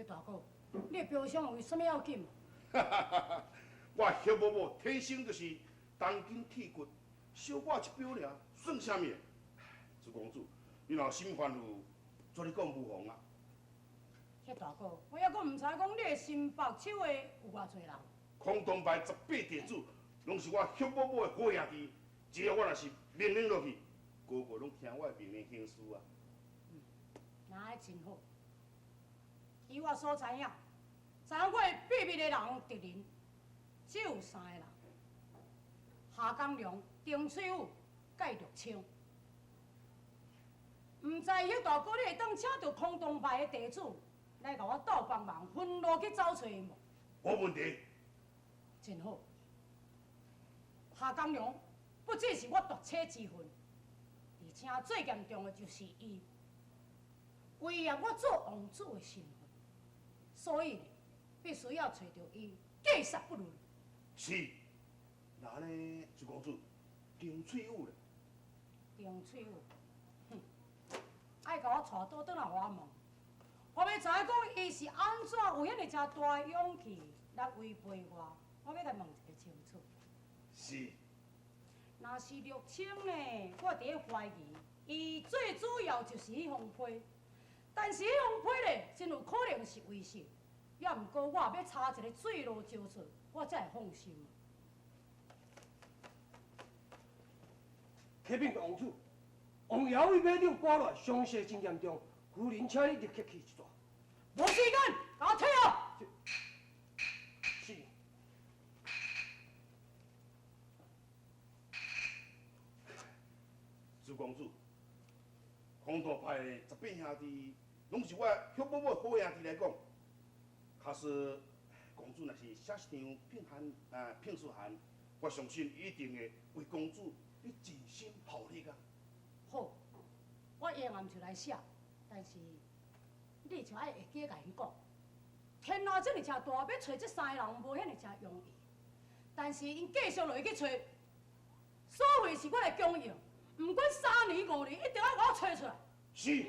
大哥，你的表现有什么要紧？我叶某某天生就是当筋铁骨，小我一表尔，算啥物？朱公主，你若心烦有，做你讲无妨啊。叶大哥，我还阁唔知讲你的新北手的有偌济人。空洞牌18地主，拢是我叶某某的好兄弟，只要我若是命令落去，个个拢听我的命令行事啊。那还真好。以我所知影，掌握秘密的人敌人只有3个人：夏江良、丁翠武、介玉清。唔知迄大哥你会当请到空洞牌的地主来甲我斗帮忙，分路去找找因无？无问题。真好。夏江良不只是我夺车之份，而且最严重的就是伊威胁我做王子的身份。所以必须要找到伊，击杀不论。是，那呢，朱公主，丁翠武咧？丁翠武，哼，爱甲我带倒转来我问，我要知影讲伊是安怎有遐尼只大勇气来违背我，我要来问一个清楚。是。若是玉清呢，我伫咧怀疑，伊最主要就是迄封批。但是迄封批咧，真有可能是伪信，也毋过我要查一个水落石出，我才会放心。启禀王主，王爷为买了挂落详细经验中，夫人请你立刻去一撮。无时间，甲我退后。是。朱公主，空洞派的18兄弟。拢是我叶某某好兄弟来讲，假使公主若是写一张聘书函，我相信一定会为公主你尽心效力啊。好，我下暗就来写，但是你就爱会记甲因讲，天下这么大，要找这3个人无遐尼正容易。但是因继续落去找，所谓是我来供应，不管3年5年，一定要给我找出来。是。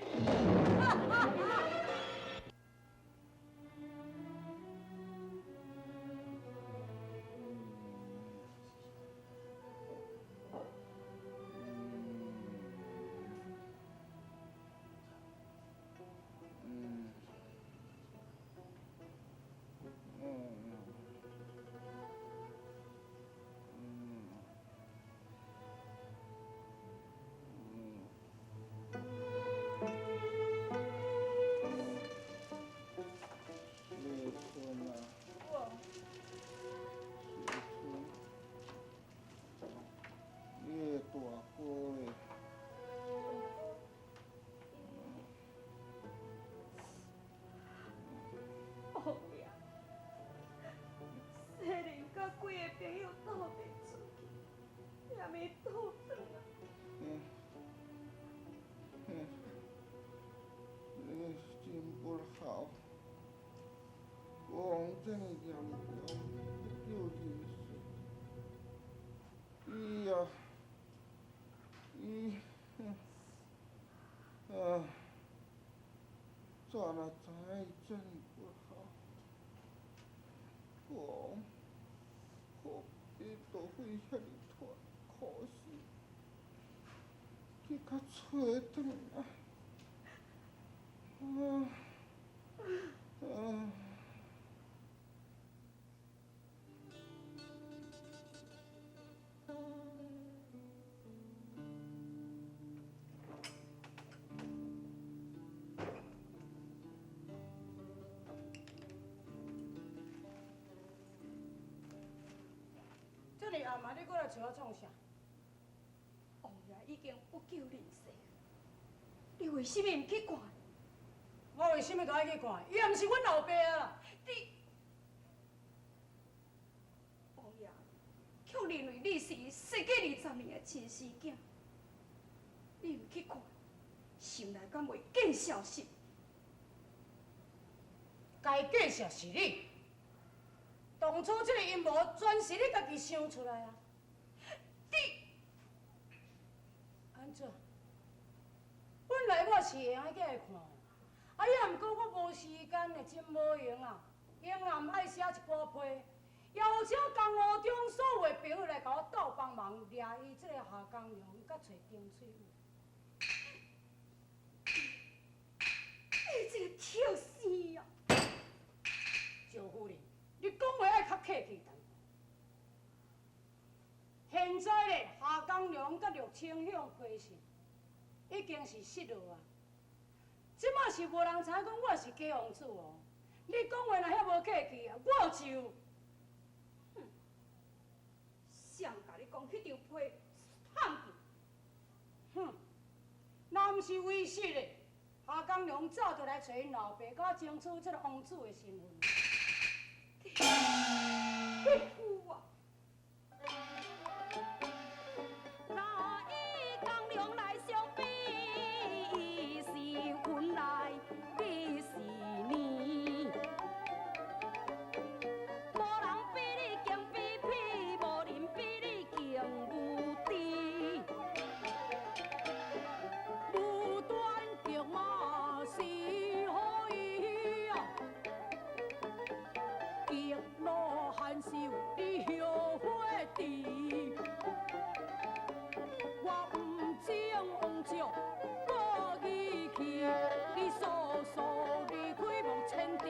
做了才真不好，我何必都会遐尼拖可惜，去甲找转来。啊嘛，你过来找我创啥？王爷已经不救人世，你为什么唔去看？我为什么都爱去看？伊也毋是阮老爸啦。你，王爷却认为你是1920年的亲生囝，你唔去看，心内敢袂更消息？该计实是你，当初这个阴谋全是你家己想出来啊！你，安怎？本来我是会晓去看，啊，也毋过我无时间的，真无闲啊。英暗爱写一波批，邀请江湖中所有朋友来甲我斗帮忙，掠伊这个夏江良，甲找丁翠玉。你这个挑死呀！赵夫人，你讲话爱较客气淡薄。现在咧，夏江良甲陆清向批信，已经是失落啊。即马是无人知影讲我是假王子哦。你讲话若遐无客气啊，我就……谁甲你讲迄张批汉去？哼，若毋是为实的，夏江良早就来找因老爸，甲我争取这个王子的身份。你夫啊！那以江良来相比，是本来你是你，无人比你强比屁，无人比你强无敌，无端叫马是可以啊！极乐含羞，你后悔地。我唔争王朝，我义气，你速速离开莫千里。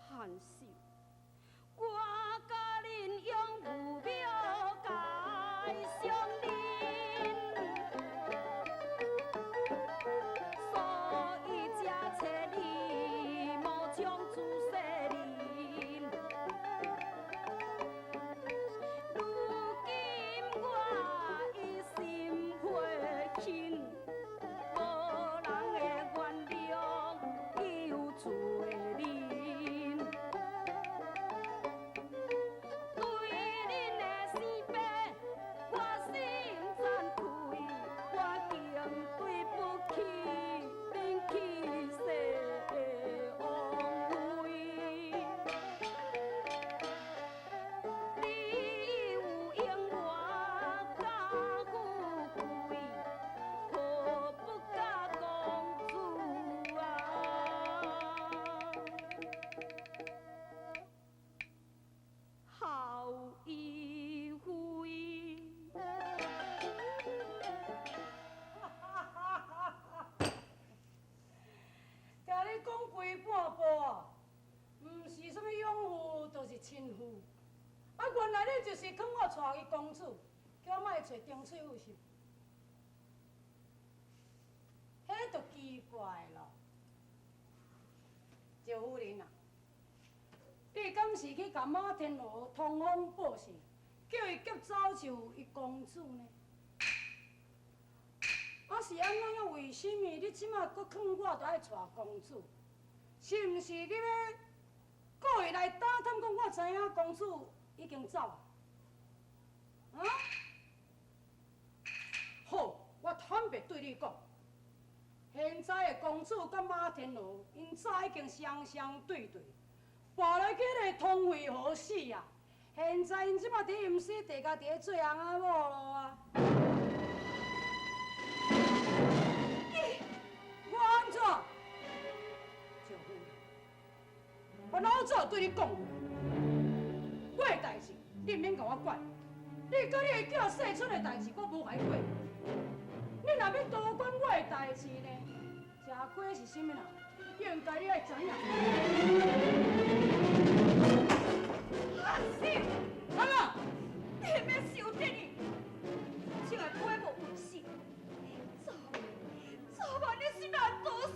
含羞，我甲恁用有庙改相邻。所以才找你无将自世人。如今我已心灰轻，无人会原谅有罪人。对恁的生病，我心惭愧，我竟对不起恁去世的王位。你有永我甲富贵，可不甲公主啊？好一回。甲你讲规半步，毋是什么养父，就是亲父。啊，原来你就是劝我带去公主，叫我莫找丁翠玉是？迄就奇怪咯。赵夫人啊，你敢是去甲马天罗通风报信，叫伊急走就伊公主呢？啊是安怎样？为什么你即马搁劝我着爱带公主？是毋是你要故意来打探？讲我知影公主已经走啊？啊？好，我坦白对你讲，现在的公主甲马天罗，因早已经双双对对，跋来去个通会好死啊！现在因即马伫阴死地家伫咧做翁仔某咯啊！我安怎？赵夫人，我老早对你讲过，我的代志你免甲我管。你甲你的囝生出的代志，我无甲你管。你若要多管我的代志呢？吃亏是甚物人？应该你爱知影。阿死！怎啊？你免受这哩，这个批无本事，早晚你是难躲死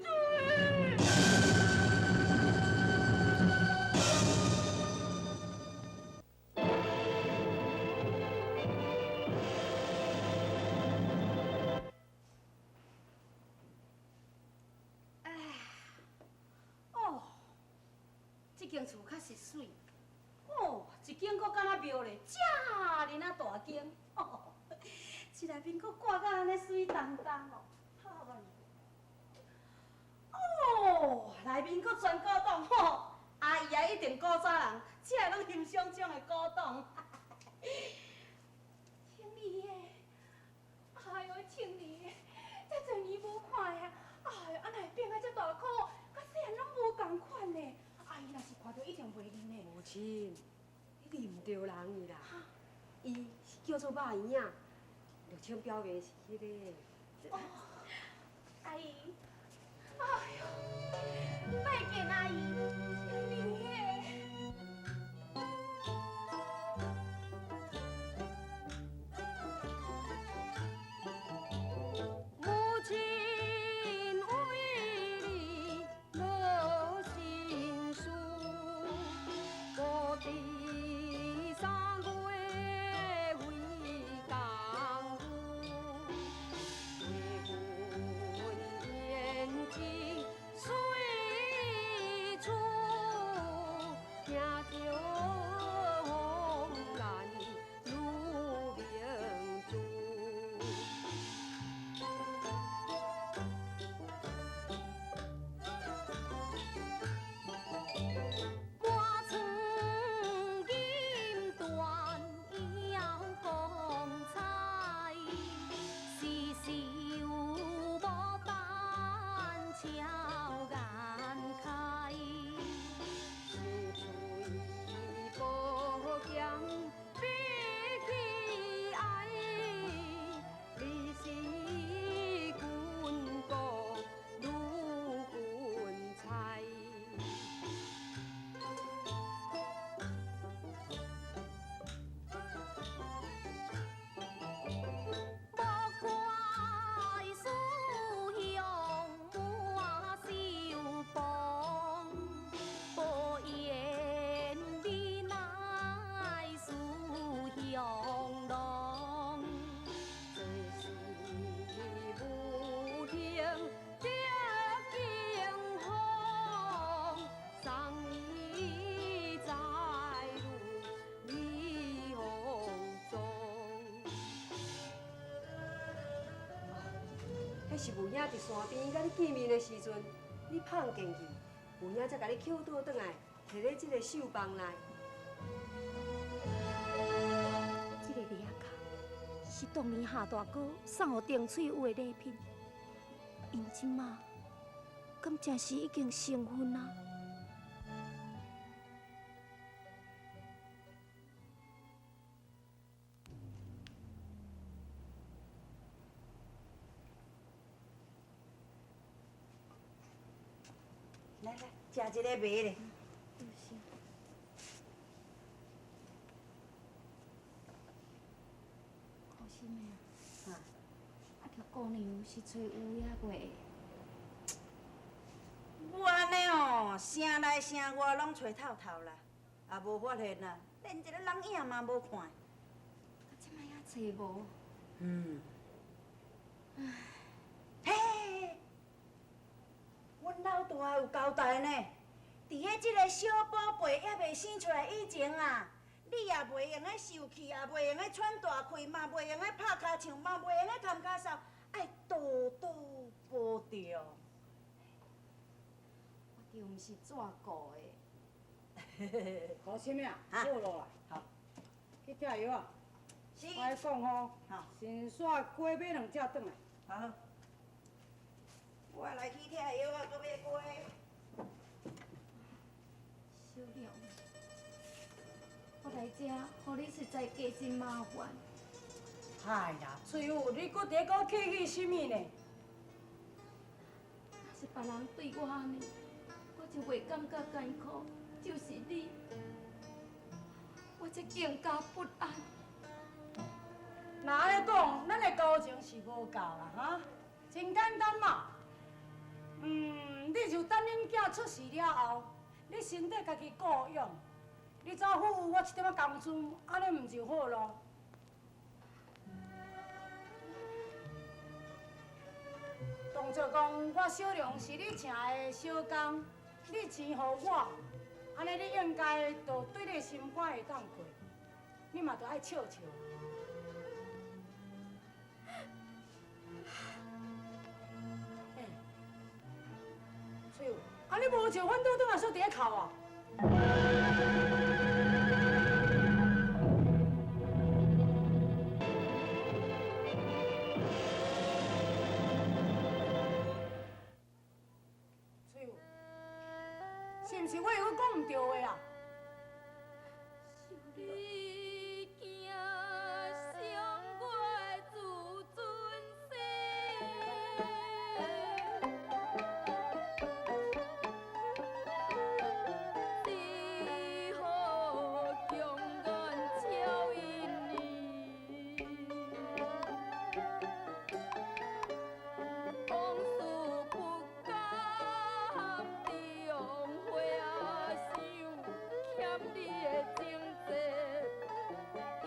罪。间厝较实水。哦，一间阁敢若庙咧，遮尼啊大间，哦，这内面阁挂到安尼水当当哦。哦，内面阁全古董吼，阿姨啊一定古早人，只会拢欣赏这种的古董。青梨耶，哎呦，青梨耶，遮侪年无看呀，哎呦，啊内变啊遮大颗，甲细汉拢无共款呢。阿姨若是看到一定袂认的。母亲，你认唔着人伊啦，伊是叫做马姨啊，陆清表妹是迄个。哦，阿姨，哎呦，拜见阿姨，青梨耶。母亲为你落心书，不知三月为江湖，为阮眼睛水出，听着红蓝如明珠。满床金缎要光彩，丝丝有牡丹俏颜开，心碎宝剑比起爱，你是军国如军才。莫怪师兄满手帮，不言你乃师兄郎，这是无形的惊鸿，上意在路李鸿忠。迄是母影伫山边甲你见面的时阵，你碰见去，母影才甲你捡倒转来，摕咧即个手棒内。这个礼卡是当年夏大哥送予丁翠有的礼品，因即马敢真是已经成婚啊？来来，食一个糜咧。可惜咩啊？啊，条姑娘是找有影袂？我安尼哦，城内城外拢找透透啦，也无发现啦，连一个人影嘛无看。啊，即摆也找无。嘿，阮老大有交代呢，伫迄即个小宝贝还袂生出来以前啊，你也袂用咧受气，也袂用咧喘大气，嘛袂用咧拍骹唱，嘛袂用咧弹骹哨，爱多多保重。我就毋是怎顾的。好，什么啊？啊坐落来。好，去拆药啊。是，我来讲吼，好，先煞鸡买2只转来。好。我来去拆药啊，搁买鸡。小亮，我来这，互你实在加真麻烦。哎呀，翠玉，你搁伫个客气什么呢？若是别人对我安尼，我就袂感觉艰苦。就是你，我这更加不安。那安尼讲，咱的交情是无够啦，哈，真简单嘛。你就等恁囝出世了后，你身体家己顾养，你再付我一点仔工资，安尼毋就好咯？当作讲我小良是你请的小工，你钱予我，安尼你应该就对你心肝会当过，你嘛就爱笑笑。嘿，翠，啊你无笑，阮拄拄嘛说伫咧哭啊。是毋是我有讲唔对的啊？是你惊伤我的自尊心，只好强颜笑因你，往事不甘中花想，欠你的情债，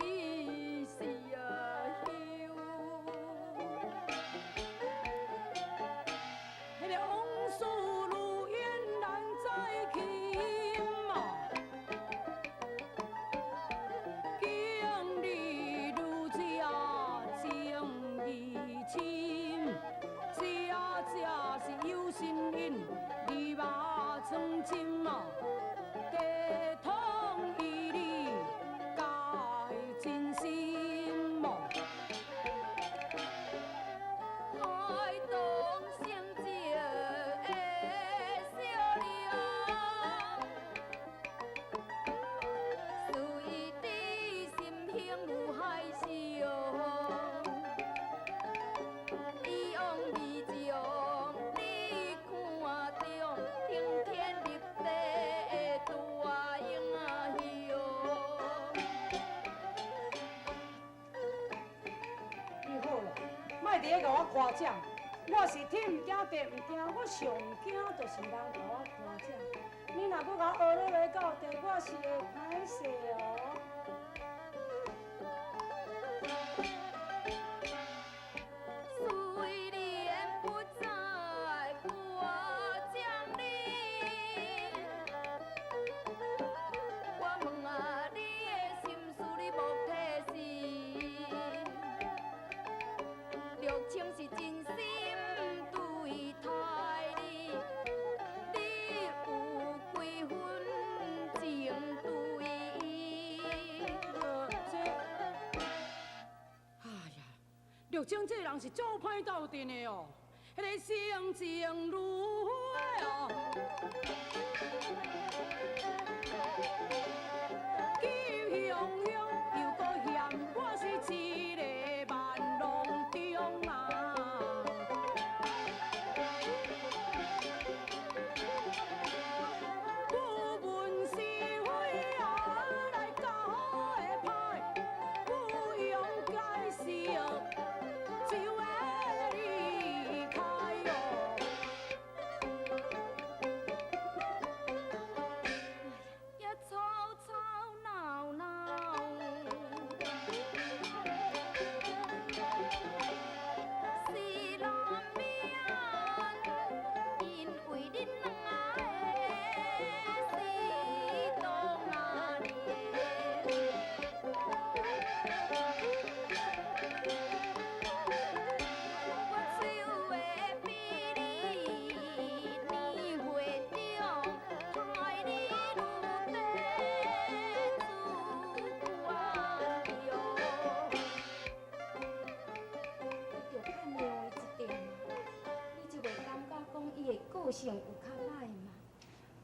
伊是休。迄个往事如烟难再起嘛，经历愈这情义深，这是有心因，你马曾经嘛，家通伊你该真心嘛。海东成就的小娘，随你心胸有害笑，以往未将你看中，顶天立地的大英雄。你好了，莫伫咧甲我夸奖。我是天唔惊地唔惊，我上惊就是人甲我夸奖。你若搁甲我学落来到地，我是会歹势哦。虽然不再夸奖你，我问啊，你的心事你无体是？六亲是真心对待你，你有几分情对伊？哎呀，陆青这人是足歹斗阵的哦，迄个性情如花哦。气汹汹又搁嫌我是一个万隆中啊。不问是非啊，来教好的歹，不用解释，就会离开哦。也吵吵闹闹，是难免，因为恁两个是当那年。我手会比你年岁长，害你愈地自关着。就看另外一点，你就袂感觉讲伊的个性有较歹嘛？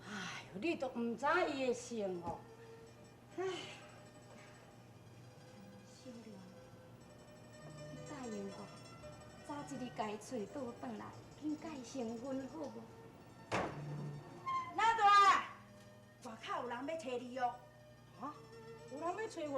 哎呦，你都唔知伊的性哦。唉，小良，你答应我，早一日家找倒转来，紧改成婚好无？哪大？外口有人要找你哦。啊，有人要找我？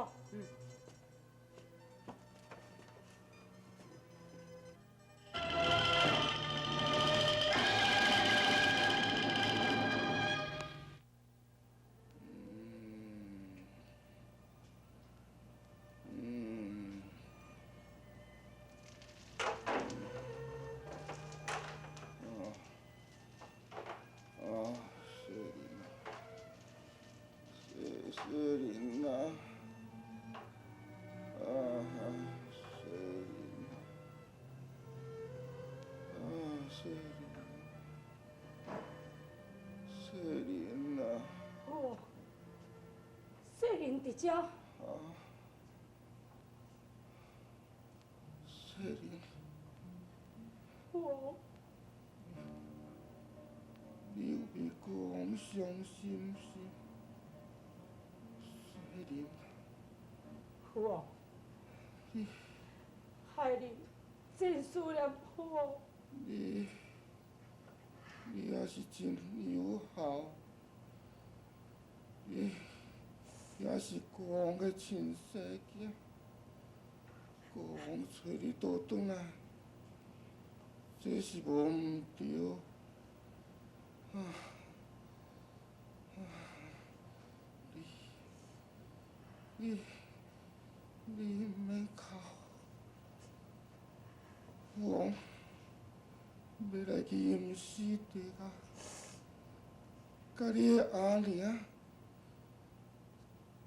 雪玲啊，啊，雪玲，啊，雪玲，雪玲啊，哦，雪玲伫遮。啊，雪玲，哦，你有比讲伤心是？雪玲，父王，你害你真思念父王。你也是真友好，你也是国王的亲生囝，国王找你倒转来，这是无毋对。啊，你毋免哭，王要来去饮死地啊！甲你的阿娘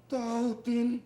斗阵。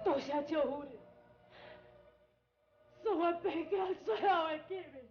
多谢赵夫人，送我爸家最后的见面。